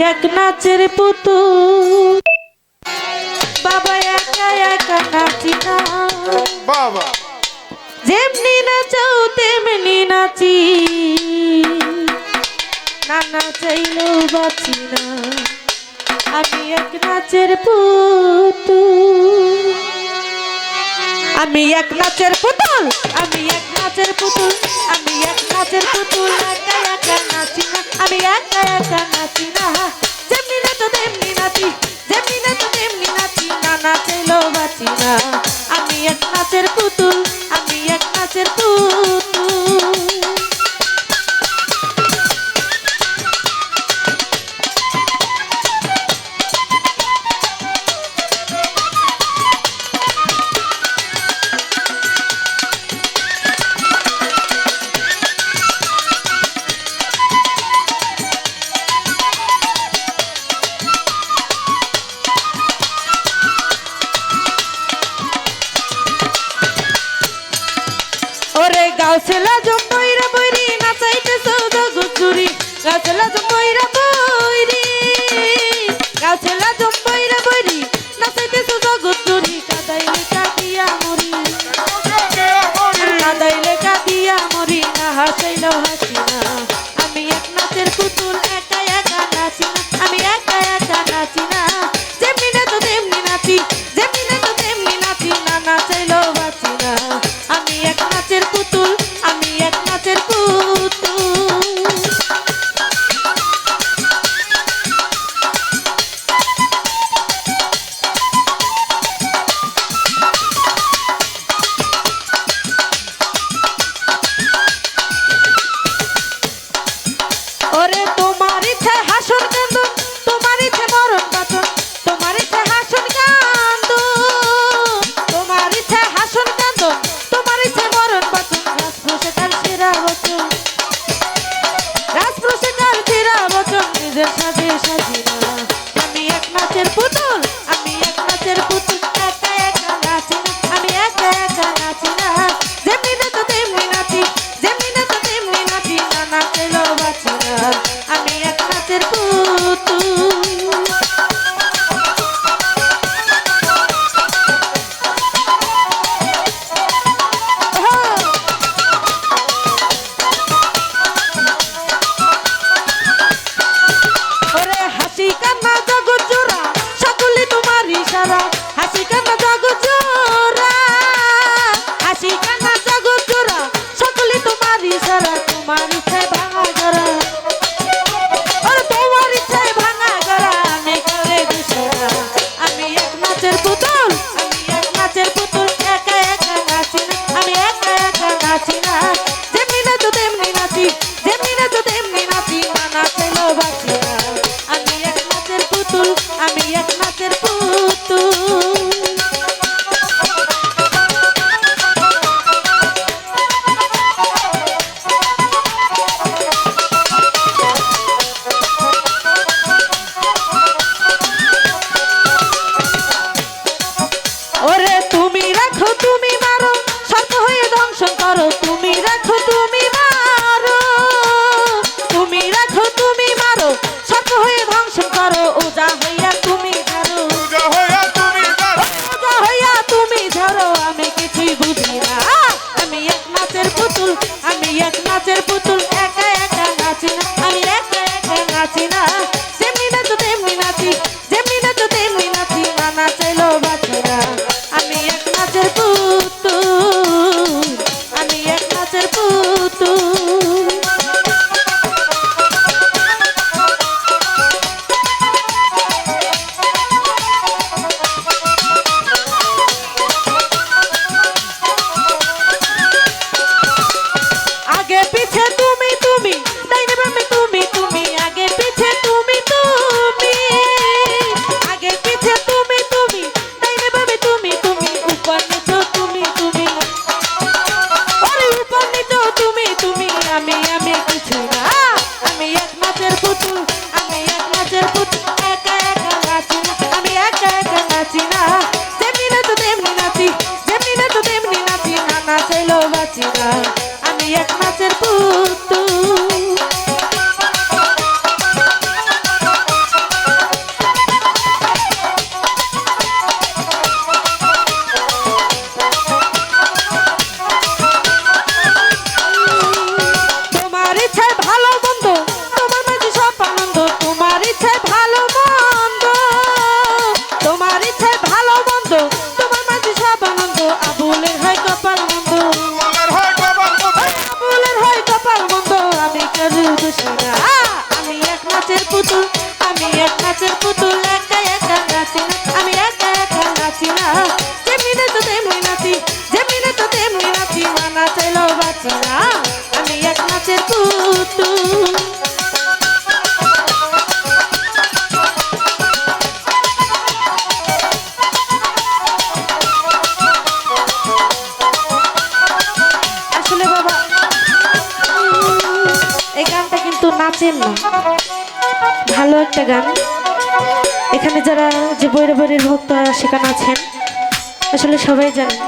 এক নাচের পুতুল বাবা একা একা নাচি না বাবা যেমনি নাচাও তেমনি নাচি না নাচাইলেও বাঁচি না আমি এক নাচের পুতুল আমি এক নাচের পুতুল আমি এক নাচের পুতুল আমি এক নাচের পুতুল একা একা নাচি না আমি একা একা নাচি না যেমনি নাচো তেমনি নাচি যেমনি নাচো তেমনি নাচি না নাচাইলেও বাঁচি না আমি এক নাচের পুতুল আমি এক নাচের পুতুল ওরে গাছলা জম্বইরা বইরি নাচাইতে সৌদা গুচুরি গাছলা জম্বইরা বইরি গাছলা জম্বইরা বইরি নাচাইতে সৌদা গুচুরি কাদাইলে কাদিয়া মরি কাদাইলে কাদিয়া মরি না হাসাইলেও হাসি না আমি এক নাচের পুতুল একা একা নাচি না আমি একা একা নাচি না যেমনি নাচো তেমনি নাচি যেমনি নাচো তেমনি নাচি না নাচাইলেও বাঁচি না আমি এক নাচের পুতুল আমি এক নাচের পুতুল ওরে তোমার ইচ্ছে হাসন কান্দন তোমার ইচ্ছে মরণ বাচন তোমার ইচ্ছে হাসন কান্দন তোমার ইচ্ছে হাসন কান্দন তোমার ইচ্ছে মরণ বাচন রাজপ্রসাদ সেরা বচন রাজপ্রসাদ সেরা বচন নিজের সাজে সাজিনা আমি এক নাচের পুতুল আমি এক নাচের পুতুল একা একা নাচি না আমি একা একা নাচি না যেমনি নাচো তেমনি নাচি যেমনি নাচো তেমনি নাচি না নাচাইলেও বাঁচি না আমি এক নাচের পুতুল ওরে হাসি কান্না জগৎ জোড়া সকলে তোমার ইশারা হাসি কান্না জগৎ জোড়া হাসি কান্না জগৎ জোড়া সকলে তোমার ইশারা তোমার ইচ্ছে ভাঙা গড়া ওরে তোমার ইচ্ছে ভাঙা গড়া আমি কালে দিশারা আমি এক নাচের পুতুল আমি এক নাচের পুতুল একা একা নাচি না আমি একা একা নাচি না যেমনি নাচো তেমনি নাচি যেমনি নাচো তেমনি নাচি না নাচাইলেও বাঁচি না আমি এক নাচের পুতুল আমি এক নাচের পুতুল ওরে তুমি রাখো তুমি মারো সর্প হয়ে ধ্বংস করো তুমি রাখো তুমি মারো তুমি রাখো তুমি মারো সর্প হয়ে ধ্বংস করো ওজা হইয়া তুমি ধরো পূজা হইয়া তুমি ধরো ওজা হইয়া তুমি ধরো আমি কিছুই বুঝি না আমি এক নাচের পুতুল আমি এক নাচের পুতুল একা একা নাচি না আমি একা একা নাচি না যেমনি নাচো তেমনি নাচি যেমনি নাচো তেমনি নাচি না নাচাইলেও বাঁচি না আমি এক নাচের পুতুল আমি এক নাচের পুতুল আগে পিছে তুমি তুমি ডাইনে বামে তুমি তুমি আগে পিছে তুমি তুমি আগে পিছে তুমি তুমি ডাইনে বামে তুমি তুমি উপর নিচে তুমি তুমি আরে উপর নিচে তুমি তুমি আমি আমি কিছু না আমি এক নাচের পুতুল আমি এক নাচের পুতুল একা একা নাচি না আমি একা একা নাচি না যেমনি নাচো তেমনি নাচি যেমনি নাচো তেমনি নাচি না নাচাইলেও বাঁচি না আমি এক নাচের পুতুল নাচের পুতুল একা একা নাচি না, আমি একা একা নাচি না, যেমনি তো তেমনি নাচি, যেমনি তো তেমনি নাচি, মানা চাইলো বাঁচি না, আমি এক নাচের পুতুল। আসলে বাবা এই গানটা কিন্তু নাচের না, ভালো একটা গান। এখানে যারা যে বৈরাবরের ভক্তরা সেখানে আছেন আসলে সবাই জানেন।